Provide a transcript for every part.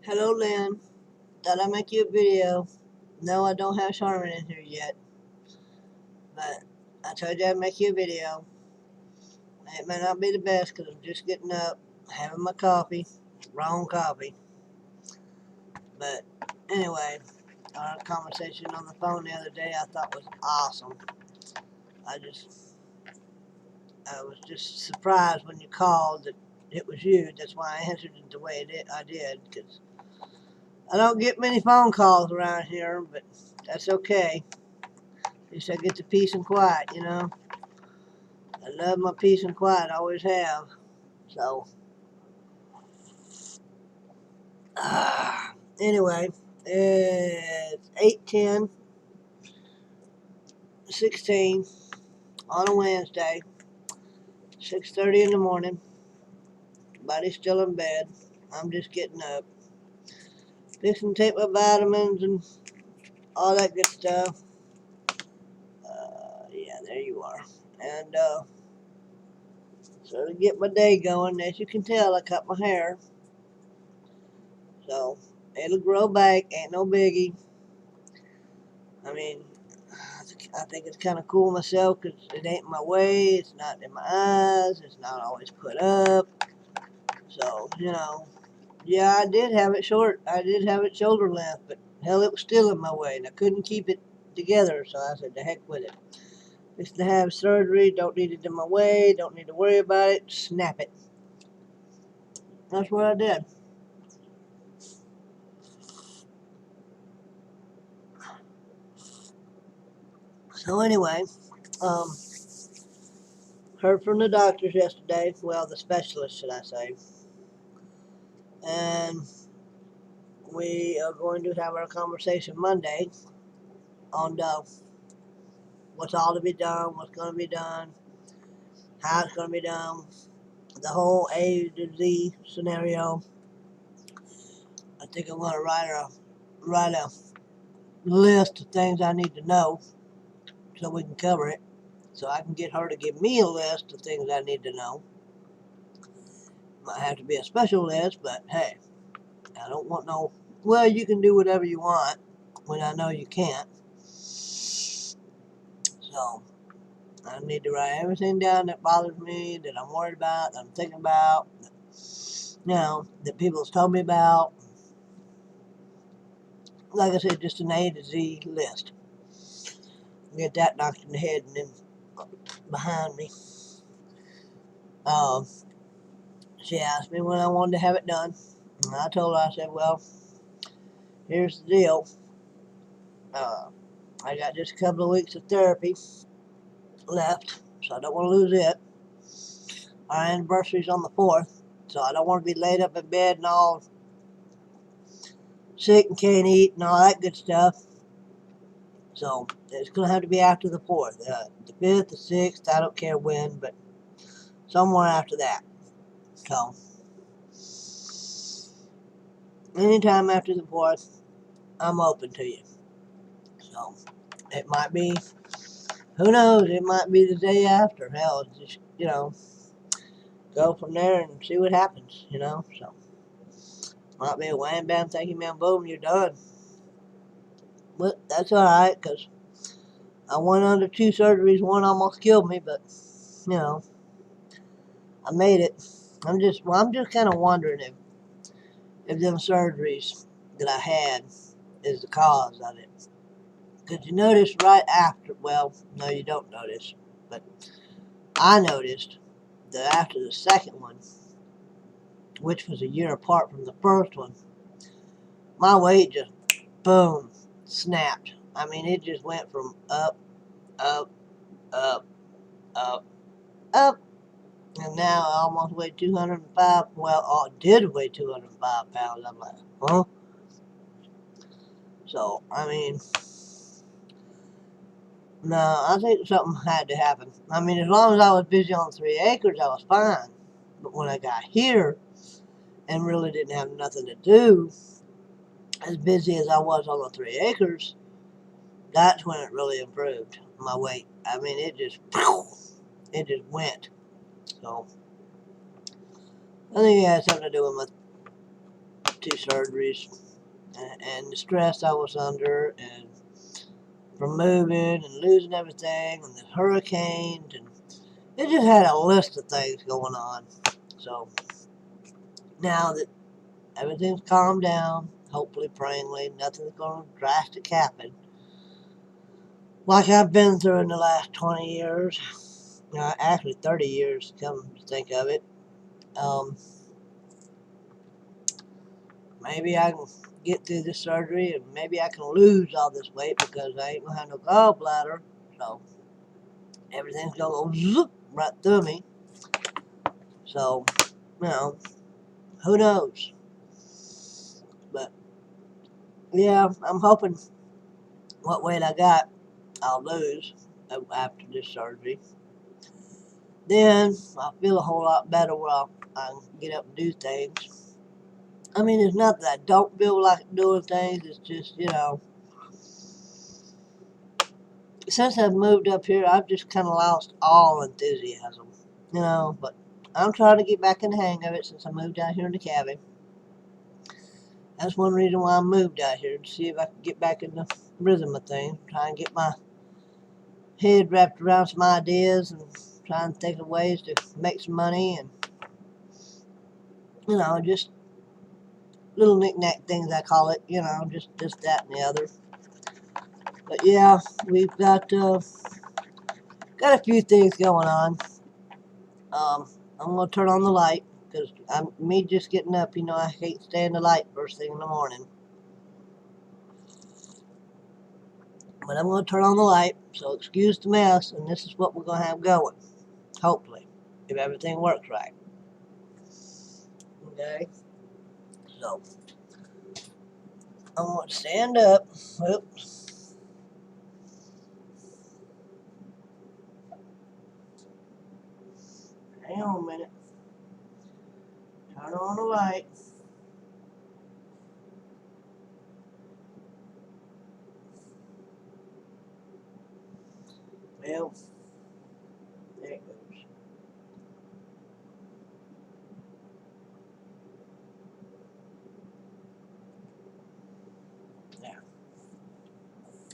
Hello, Lynn. Thought I'd make you a video. No, I don't have Charmin in here yet, but I told you I'd make you a video. It may not be the best because I'm just getting up, having my coffee. Wrong coffee. But anyway, our conversation on the phone the other day I thought was awesome. I was just surprised when you called that it was you. That's why I answered it the way I did, because I don't get many phone calls around here, but that's okay. At least I get the peace and quiet, you know. I love my peace and quiet, I always have. So, anyway, it's 8:10, 16 on a Wednesday, 6:30 in the morning. Everybody's still in bed. I'm just getting up. Fixing to take my vitamins and all that good stuff. Yeah, there you are. And so to get my day going, as you can tell, I cut my hair. So it'll grow back, ain't no biggie. I mean, I think it's kind of cool myself because it ain't in my way, it's not in my eyes, it's not always put up. So, yeah, I did have it short. I did have it shoulder length, but hell, it was still in my way, and I couldn't keep it together, so I said, the heck with it. Just to have surgery, don't need it in my way, don't need to worry about it, snap it. That's what I did. So anyway, um, heard from the doctors yesterday, well, the specialist, should I say, and we are going to have our conversation Monday on what's all to be done, what's going to be done, how it's going to be done, the whole A to Z scenario. I think I'm going to write a list of things I need to know so we can cover it. So I can get her to give me a list of things I need to know. Might have to be a special list, but hey, I don't want no. Well, you can do whatever you want when I know you can't. So I need to write everything down that bothers me, that I'm worried about, that I'm thinking about, that people's told me about. Like I said, just an A to Z list. Get that knocked in the head and then behind me. Um, she asked me when I wanted to have it done. And I told her, I said, well, here's the deal. I got just a couple of weeks of therapy left, so I don't want to lose it. Our anniversary's on the 4th, so I don't want to be laid up in bed and all sick and can't eat and all that good stuff. So it's going to have to be after the 4th. The 5th, the 6th, I don't care when, but somewhere after that. So anytime after the 4th, I'm open to you. So it might be, who knows, it might be the day after. Hell, just, go from there and see what happens, So might be a wham bam, thank you, man, boom, you're done. But that's alright, because I went under 2 surgeries, one almost killed me, but, I made it. I'm just kind of wondering if them surgeries that I had is the cause of it. Because you notice right after, well, no, you don't notice, but I noticed that after the second one, which was a year apart from the first one, my weight just, boom, snapped. I mean, it just went from up, up, up, up, up, and now I almost weigh 205. Well, I did weigh 205 pounds. I'm like, huh? So, I mean, no, I think something had to happen. I mean, as long as I was busy on 3 acres, I was fine. But when I got here and really didn't have nothing to do, as busy as I was on the 3 acres, that's when it really improved my weight. I mean, it just went. So I think it had something to do with last 2 surgeries, and the stress I was under, and from moving and losing everything, and the hurricanes, and it just had a list of things going on. So now that everything's calmed down, hopefully, prayingly, nothing's going to drastic happen, like I've been through in the last 20 years, actually 30 years, come to think of it. Maybe I can get through this surgery, and maybe I can lose all this weight because I ain't gonna have no gallbladder. So everything's gonna go zoop right through me. So, who knows? But yeah, I'm hoping what weight I got, I'll lose after this surgery. Then I'll feel a whole lot better where I can get up and do things. I mean, it's not that I don't feel like doing things. It's just, since I've moved up here, I've just kind of lost all enthusiasm, but I'm trying to get back in the hang of it since I moved out here in the cabin. That's one reason why I moved out here, to see if I could get back in the rhythm of things, try and get my head wrapped around some ideas and try and think of ways to make some money and, just little knick-knack things I call it, just this, that, and the other. But yeah, we've got a few things going on. I'm going to turn on the light because me just getting up, I can't stand the light first thing in the morning. But I'm going to turn on the light, so excuse the mess, and this is what we're going to have going, hopefully, if everything works right. Okay? So, I'm going to stand up. Oops. Hang on a minute. Turn on the light. Well, there it goes. There.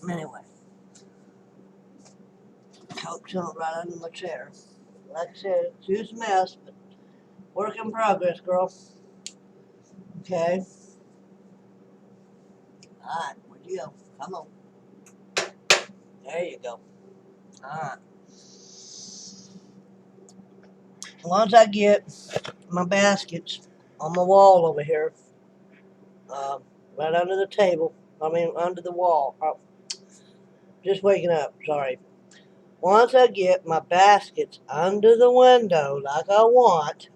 Anyway. Coke jumped right under my chair. Like I said, it's a mess, but work in progress, girl. Okay. Alright, where'd you go? Come on. There you go. Alright. Once I get my baskets on my wall over here, right under the table, under the wall. Oh, just waking up, sorry. Once I get my baskets under the window like I want,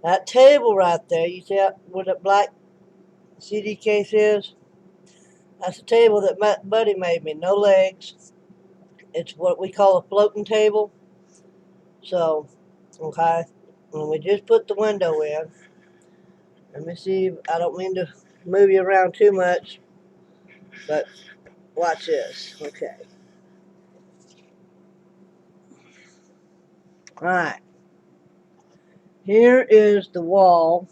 that table right there, you see where that black CD case is? That's a table that my buddy made me, no legs. It's what we call a floating table. So, okay, when we just put the window in, let me see, I don't mean to move you around too much, but watch this, okay. Alright, here is the wall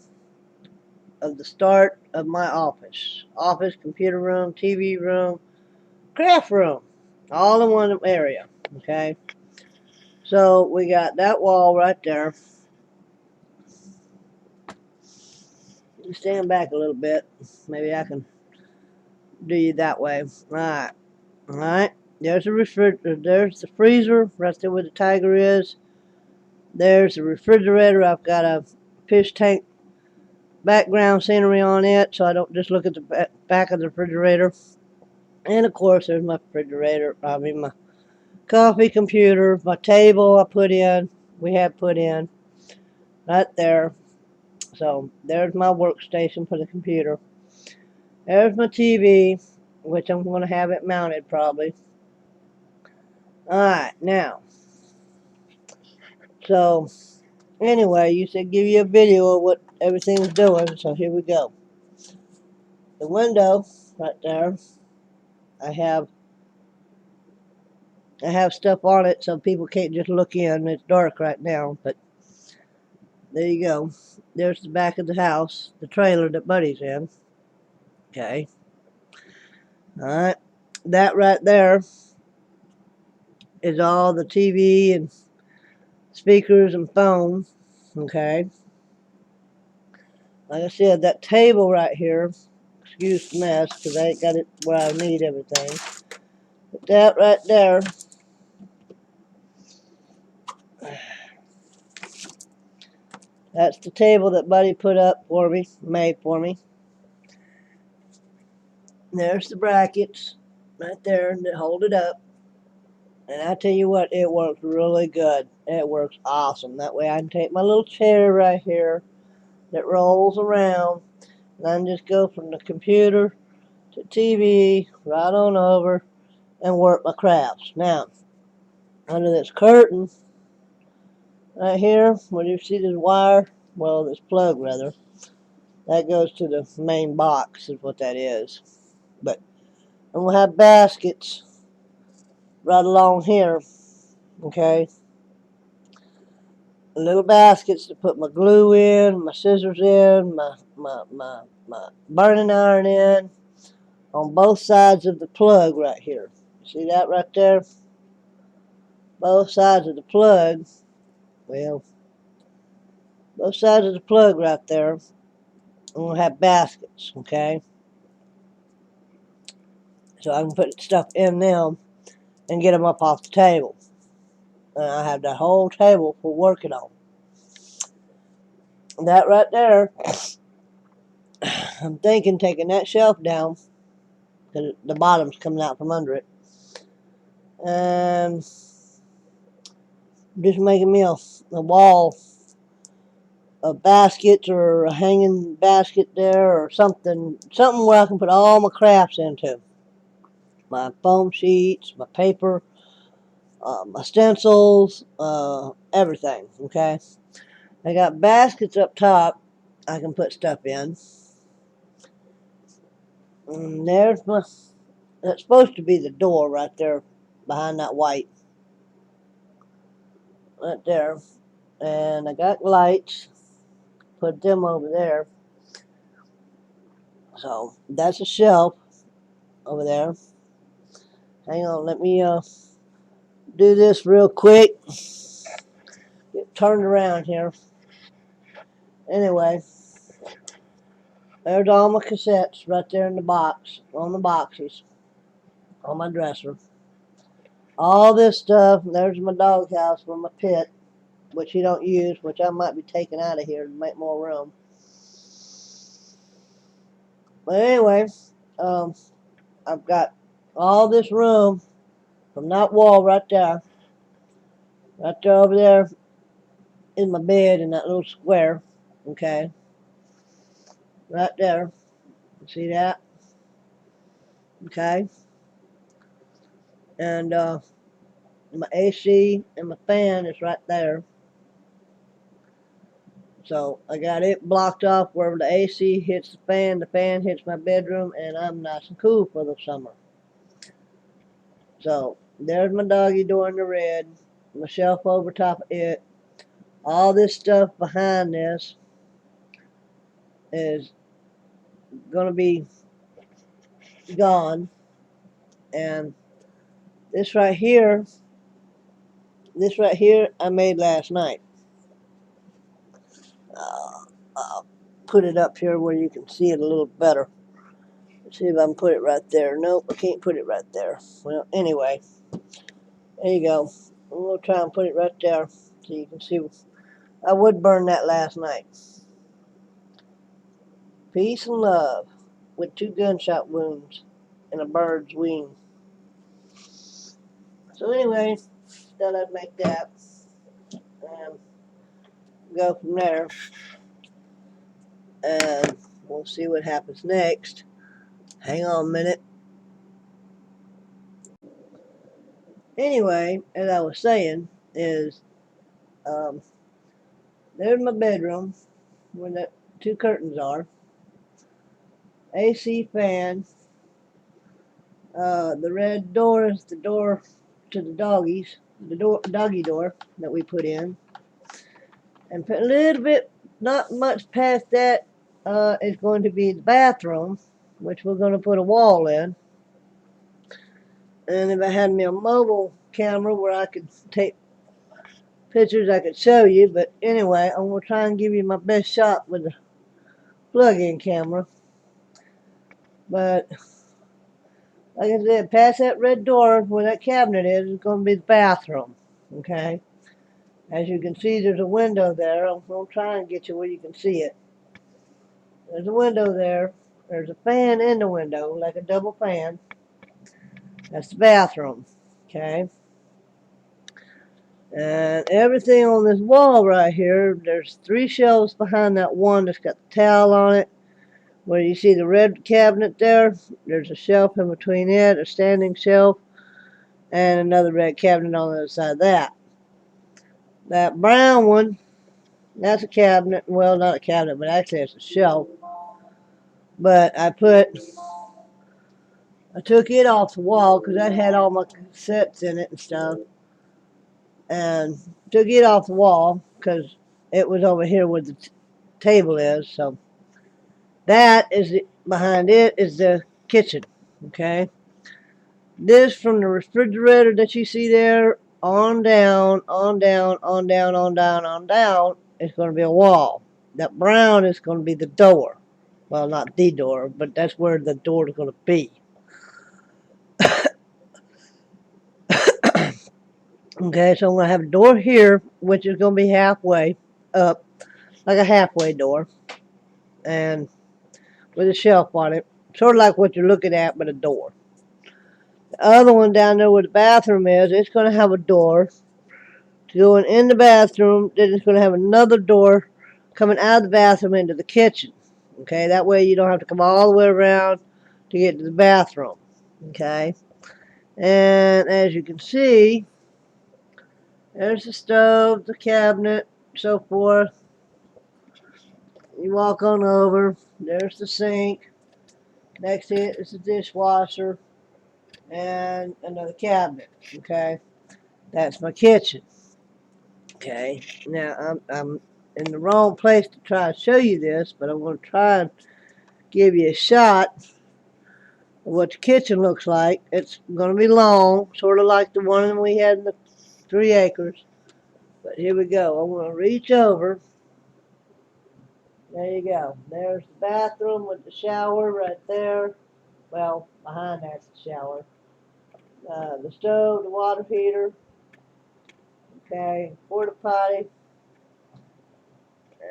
of the start of my office. Office, computer room, TV room, craft room, all in one area, okay. So we got that wall right there. You stand back a little bit, maybe I can do you that way. Alright, there's the refrigerator, there's the freezer right there where the tiger is. There's the refrigerator. I've got a fish tank background scenery on it, so I don't just look at the back of the refrigerator. And of course, there's my refrigerator, my coffee computer, my table we have put in, right there. So there's my workstation for the computer. There's my TV, which I'm going to have it mounted probably. Alright, now, so anyway, you said give you a video of what everything's doing, so here we go. The window right there, I have stuff on it so people can't just look in. It's dark right now, but there you go. There's the back of the house, the trailer that Buddy's in. Okay. Alright. That right there is all the TV and speakers and phones. Okay. Like I said, that table right here, excuse the mess because I ain't got it where I need everything. But that right there, that's the table that Buddy put up for me, made for me. There's the brackets right there that hold it up. And I tell you what, it works really good. It works awesome. That way I can take my little chair right here that rolls around, and I can just go from the computer to TV, right on over, and work my crafts. Now, under this curtain right here, where you see this wire, well, this plug rather, that goes to the main box is what that is. But I'm going to have baskets right along here, okay? Little baskets to put my glue in, my scissors in, my burning iron in, on both sides of the plug right here. See that right there? Both sides of the plug, well, both sides of the plug right there, I'm going to have baskets, okay? So I can put stuff in them and get them up off the table. And I have that whole table for working on. That right there, I'm thinking taking that shelf down, because the bottom's coming out from under it, and just making me a wall of baskets or a hanging basket there or something where I can put all my crafts into. My foam sheets, my paper, my stencils, everything, okay? I got baskets up top I can put stuff in. And there's that's supposed to be the door right there behind that white. Right there. And I got lights. Put them over there. So that's a shelf over there. Hang on, let me do this real quick. Get turned around here. Anyway, there's all my cassettes right there in the box, on the boxes, on my dresser. All this stuff, there's my doghouse for my pit, which he don't use, which I might be taking out of here to make more room. But anyway, I've got all this room from that wall right there over there in my bed in that little square, okay, right there. See that? Okay. And my AC and my fan is right there. So I got it blocked off where the AC hits the fan hits my bedroom, and I'm nice and cool for the summer. So there's my doggy door in the red, my shelf over top of it. All this stuff behind this is going to be gone. And this right here I made last night. I'll put it up here where you can see it a little better. Let's see if I can put it right there. Nope, I can't put it right there. Well, anyway, there you go. I'm going to try and put it right there so you can see. I would burn that last night. Peace and love with 2 gunshot wounds and a bird's wing. So anyway, thought I'd make that and go from there. And we'll see what happens next. Hang on a minute. Anyway, as I was saying, is there's my bedroom where the 2 curtains are. AC fan. The red door is the door to the doggies, the doggy door that we put in. And a little bit, not much past that, is going to be the bathroom, which we're going to put a wall in. And if I had me a mobile camera where I could take pictures, I could show you. But anyway, I'm going to try and give you my best shot with the plug-in camera. But like I said, past that red door where that cabinet is going to be the bathroom. Okay? As you can see, there's a window there. I'm going to try and get you where you can see it. There's a window there. There's a fan in the window, like a double fan. That's the bathroom. Okay? And everything on this wall right here, there's 3 shelves behind that one that's got the towel on it. Where you see the red cabinet there, there's a shelf in between it, a standing shelf, and another red cabinet on the other side of that. That brown one, that's a cabinet. Well, not a cabinet, but actually it's a shelf. But I took it off the wall because that had all my cassettes in it and stuff. And took it off the wall because it was over here where the table is. So that is behind it is the kitchen. Okay. This from the refrigerator that you see there on down, on down, on down, on down, on down is going to be a wall. That brown is going to be the door. Well, not the door, but that's where the door is going to be. Okay, so I'm going to have a door here, which is going to be halfway up, like a halfway door, and with a shelf on it, sort of like what you're looking at, but a door. The other one down there where the bathroom is, it's going to have a door to go in the bathroom. Then it's going to have another door coming out of the bathroom into the kitchen. Okay, that way you don't have to come all the way around to get to the bathroom. Okay, and as you can see, there's the stove, the cabinet, so forth. You walk on over, there's the sink. Next to it is the dishwasher and another cabinet. Okay, that's my kitchen. Okay, now I'm in the wrong place to try to show you this, but I'm going to try and give you a shot of what the kitchen looks like. It's going to be long, sort of like the one we had in the 3 acres. But here we go. I'm going to reach over. There you go. There's the bathroom with the shower right there. Well, behind that's the shower. The stove, the water heater. Okay, porta potty.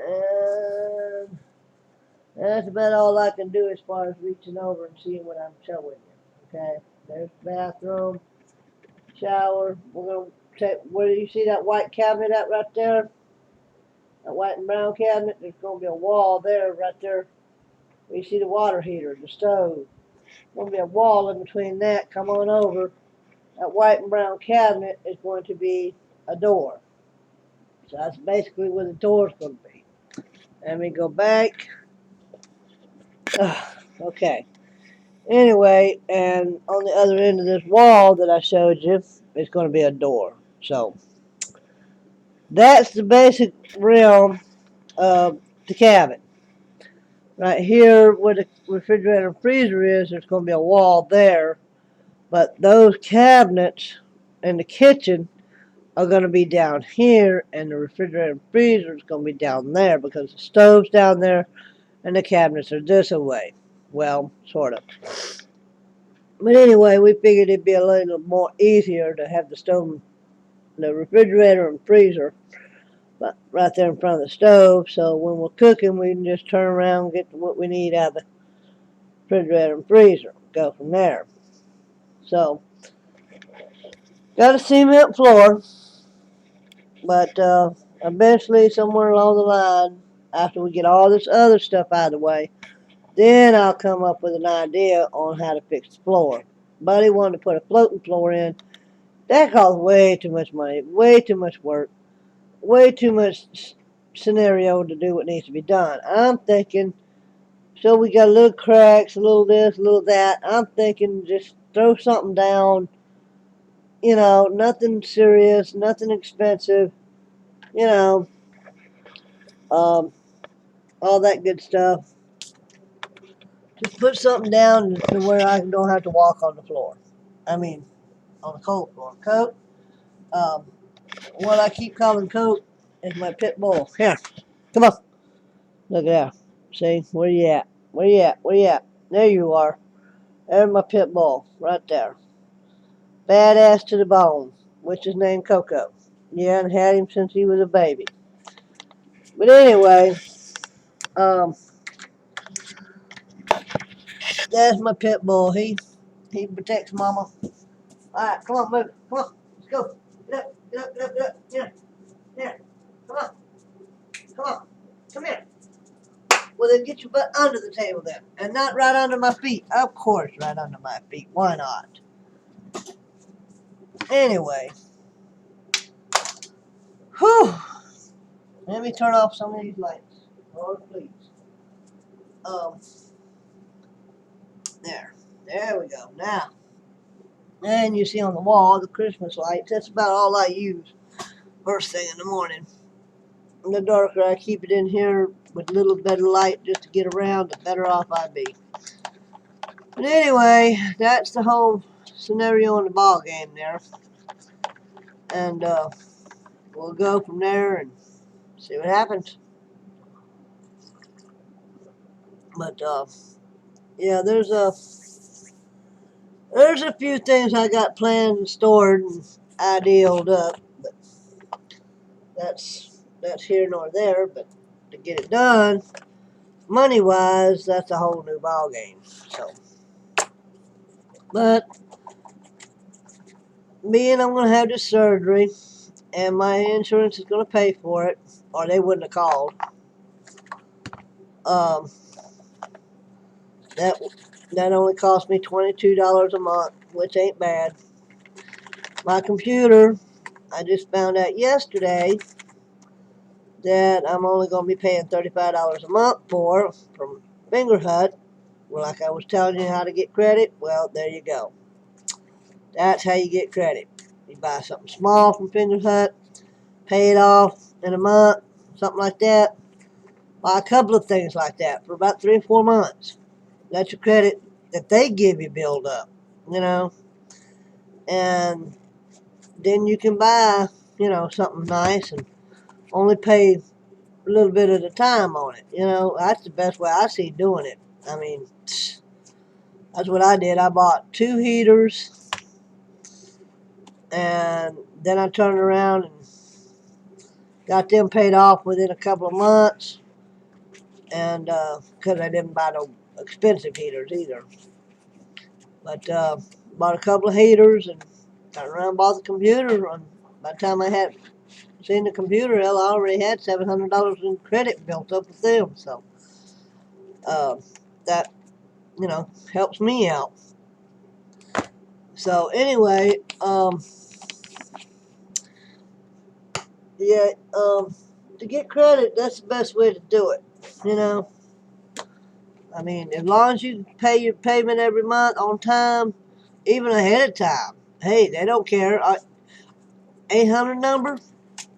And that's about all I can do as far as reaching over and seeing what I'm showing you. Okay, there's the bathroom, shower. We're going to take, where do you see that white cabinet at right there? That white and brown cabinet, there's going to be a wall there, right there. Where you see the water heater, the stove. There's going to be a wall in between that. Come on over. That white and brown cabinet is going to be a door. So that's basically where the door's going to be. Let me go back. Okay. Anyway, and on the other end of this wall that I showed you, it's going to be a door. So that's the basic realm of the cabin. Right here where the refrigerator and freezer is, there's going to be a wall there. But those cabinets in the kitchen are going to be down here, and the refrigerator and freezer is going to be down there because the stove's down there and the cabinets are this way. Well, sort of. But anyway, we figured it'd be a little more easier to have the stove, the refrigerator and freezer right there in front of the stove. So when we're cooking, we can just turn around and get what we need out of the refrigerator and freezer. Go from there. So, got a cement floor, but eventually, somewhere along the line, after we get all this other stuff out of the way, then I'll come up with an idea on how to fix the floor. Buddy wanted to put a floating floor in. That costs way too much money, way too much work, way too much scenario to do what needs to be done. I'm thinking, so we got a little cracks, a little this, a little that. I'm thinking just throw something down, you know, nothing serious, nothing expensive, you know, all that good stuff. Just put something down to where I don't have to walk on the floor. I mean, on the cold floor. Coat, um, what I keep calling Coat is my pit bull. Here, come on. Look at that. See, where you at? Where you at? Where you at? There you are. There's my pit bull, right there. Badass to the bone, which is named Coco. Yeah, and had him since he was a baby. But anyway, um, that's my pit bull. He protects Mama. All right, come on, move. Come on, let's go. Get up, get up, get up, get up. Here, here. Come on, come on, come here. Well, then get your butt under the table then, and not right under my feet. Of course, right under my feet. Why not? Anyway, whew. Let me turn off some of these lights. Lord, please. Um, there we go. Now, and you see on the wall the Christmas lights. That's about all I use first thing in the morning. The darker I keep it in here with a little bit of light just to get around, the better off I'd be. But anyway, that's the whole scenario in the ball game there. And we'll go from there and see what happens. But yeah, there's a few things I got planned and stored and idealed up, but that's here nor there. But to get it done, money wise, that's a whole new ball game. So, but being I'm gonna have this surgery, and my insurance is gonna pay for it, or they wouldn't have called. Um, that only cost me $22 a month, which ain't bad. My computer, I just found out yesterday that I'm only going to be paying $35 a month for from Fingerhut. Well, like I was telling you how to get credit, well, there you go. That's how you get credit. You buy something small from Fingerhut, pay it off in a month, something like that. Buy a couple of things like that for about 3 or 4 months. That's your credit that they give you build up, you know. And then you can buy, something nice and only pay a little bit at a time on it. That's the best way I see doing it. I mean, that's what I did. I bought 2 heaters, and then I turned around and got them paid off within a couple of months, and because I didn't buy no expensive heaters either. But bought a couple of heaters and turned around and bought the computer. And by the time I had seen the computer, I already had $700 in credit built up with them. So that helps me out. So anyway, yeah, to get credit, that's the best way to do it. I mean, as long as you pay your payment every month on time, even ahead of time. Hey, they don't care. 800 number.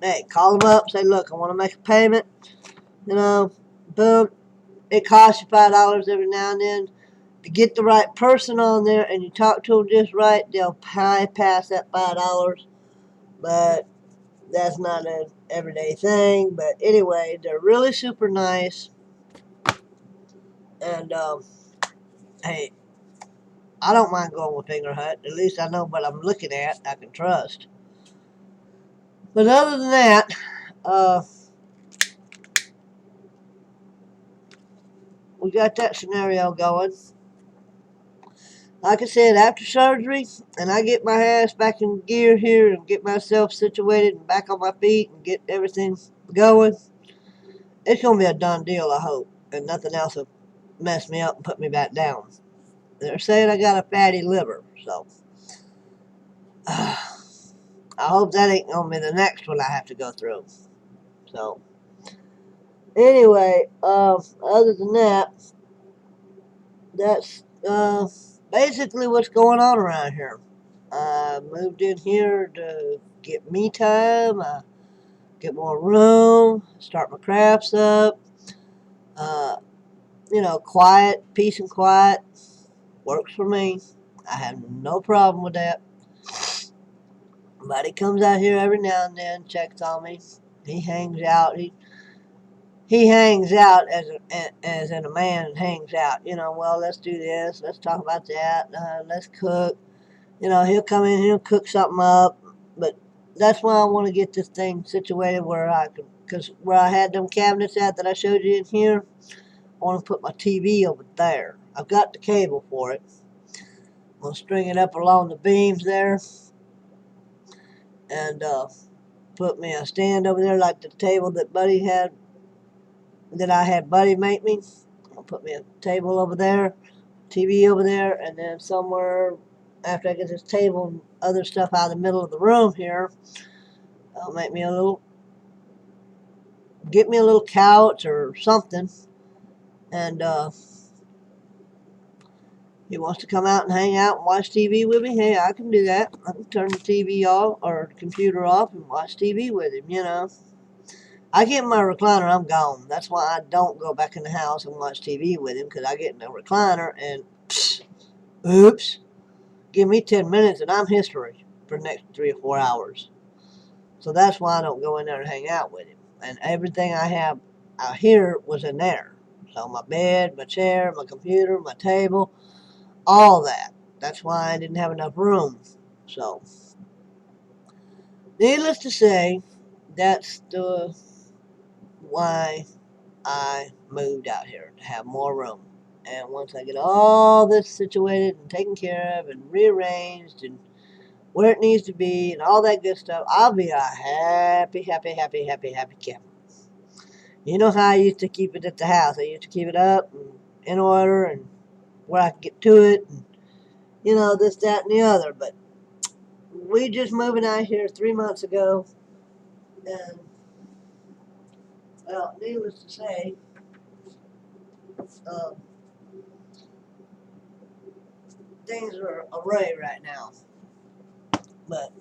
Hey, call them up. Say, look, I want to make a payment. Boom. It costs you $5 every now and then. To get the right person on there and you talk to them just right, they'll pass that $5. But that's not an everyday thing. But anyway, they're really super nice. And hey, I don't mind going with Fingerhut. At least I know what I'm looking at. I can trust. But other than that, we got that scenario going. Like I said, after surgery, and I get my ass back in gear here and get myself situated and back on my feet and get everything going, it's going to be a done deal, I hope. And nothing else will mess me up and put me back down. They're saying I got a fatty liver, so I hope that ain't going to be the next one I have to go through. So, anyway, other than that, that's basically what's going on around here. I moved in here to get me time. I get more room, start my crafts up. Quiet, peace and quiet works for me. I have no problem with that. But he comes out here every now and then, checks on me. He hangs out. He hangs out as in a man hangs out. Well, let's do this. Let's talk about that. Let's cook. He'll come in. He'll cook something up. But that's why I want to get this thing situated where I can, because where I had them cabinets at that I showed you in here, I want to put my TV over there. I've got the cable for it. I'm going to string it up along the beams there and put me a stand over there like the table that I had Buddy make me. I'll put me a table over there, TV over there, and then somewhere after I get this table and other stuff out of the middle of the room here, I'll get me a little couch or something. And he wants to come out and hang out and watch TV with me. Hey, I can do that. I can turn the TV off or the computer off and watch TV with him. I get in my recliner, I'm gone. That's why I don't go back in the house and watch TV with him, because I get in the recliner and, oops, give me 10 minutes and I'm history for the next 3 or 4 hours. So that's why I don't go in there and hang out with him. And everything I have out here was in there. So my bed, my chair, my computer, my table, all that. That's why I didn't have enough room. So, needless to say, that's why I moved out here, to have more room. And once I get all this situated and taken care of and rearranged and where it needs to be and all that good stuff, I'll be a happy camper. You know how I used to keep it at the house. I used to keep it up and in order and where I could get to it and, this, that, and the other. But we just moving out here 3 months ago, and, well, needless to say, things are array right now. But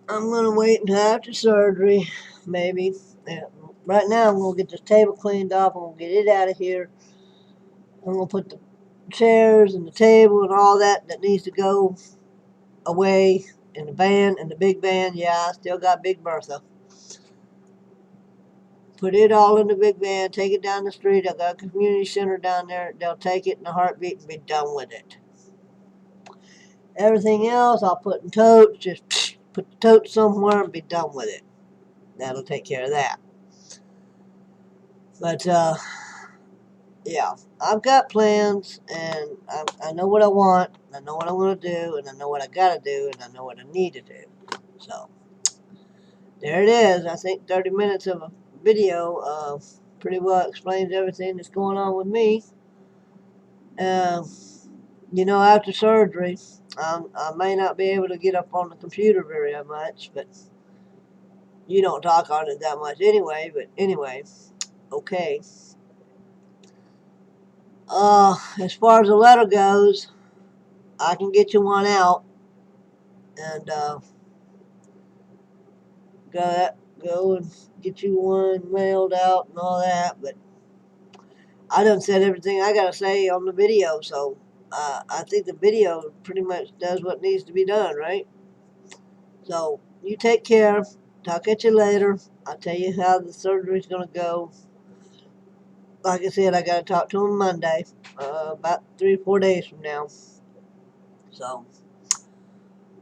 I'm going to wait until after surgery, maybe. And right now, I'm going to get this table cleaned up. I'm going to get it out of here. I'm going to put the chairs and the table and all that needs to go away in the van, and the big van. Yeah, I still got Big Bertha. Put it all in the big van, take it down the street. I got a community center down there. They'll take it in a heartbeat and be done with it. Everything else I'll put in totes. Just put the totes somewhere and be done with it. That'll take care of that. But, yeah, I've got plans, and I know what I want, I know what I want to do, and I know what I got to do, and I know what I need to do. So, there it is. I think 30 minutes of a video pretty well explains everything that's going on with me. After surgery, I may not be able to get up on the computer very much, but you don't talk on it that much anyway. But anyway, okay. As far as the letter goes, I can get you one out and go and get you one mailed out and all that. But I done said everything I gotta say on the video, so I think the video pretty much does what needs to be done, right? So you take care. Talk at you later. I'll tell you how the surgery's gonna go. Like I said, I gotta talk to him Monday, about 3 or 4 days from now. So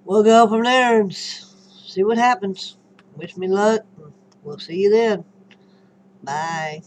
we'll go from there and see what happens. Wish me luck. We'll see you then. Bye.